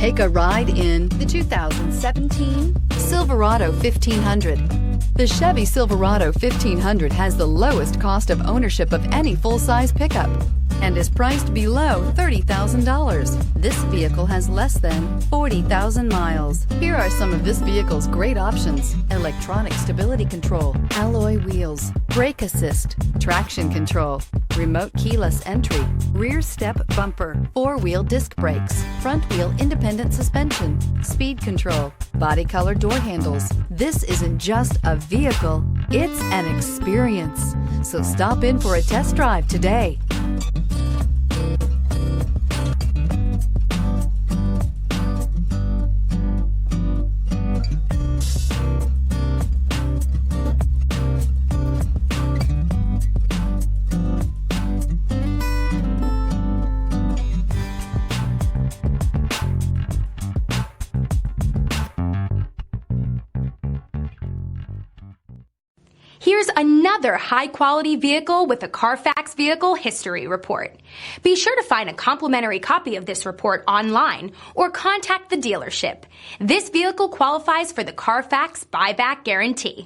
Take a ride in the 2017 Silverado 1500. The Chevy Silverado 1500 has the lowest cost of ownership of any full-size pickup and is priced below $30,000. This vehicle has less than 40,000 miles. Here are some of this vehicle's great options: electronic stability control, alloy wheels, brake assist, traction control, remote keyless entry, rear step bumper, four-wheel disc brakes, front wheel independent suspension, speed control, body color door handles. This isn't just a vehicle, it's an experience. So stop in for a test drive today. Here's another high-quality vehicle with a Carfax Vehicle History Report. Be sure to find a complimentary copy of this report online or contact the dealership. This vehicle qualifies for the Carfax Buyback Guarantee.